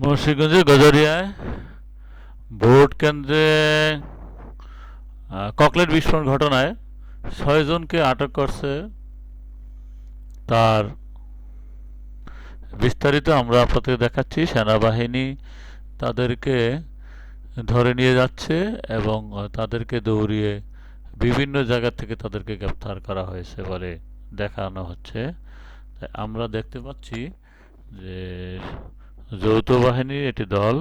মুন্সিগঞ্জের গজারিয়ায় ভোট কেন্দ্রে ককলেট বিস্ফোরণ ঘটনায় 6 জনকে আটক করছে। তার বিস্তারিত আমরা আপনাদের দেখাচ্ছি। সেনাবাহিনী তাদেরকে ধরে নিয়ে যাচ্ছে এবং তাদেরকে দৌড়িয়ে বিভিন্ন জায়গা থেকে তাদেরকে গ্রেপ্তার করা হয়েছে বলে দেখানো হচ্ছে। তাই আমরা দেখতে পাচ্ছি যে যৌথ বাহিনীর একটি দল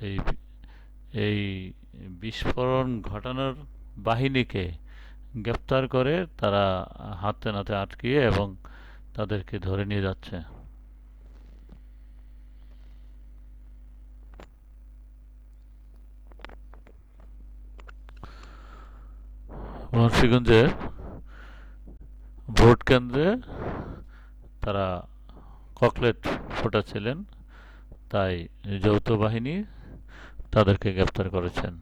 এই এই বিস্ফোরণ ঘটানোর বাহিনীকে গ্রেপ্তার করে তারা হাতে নাতে আটকিয়ে এবং তাদেরকে ধরে নিয়ে যাচ্ছে। মুন্সিগঞ্জের ভোট কেন্দ্রে তারা ককলেট ফোটাচ্ছিলেন, তাই যৌথ বাহিনী তাদেরকে গ্রেপ্তার করেছেন।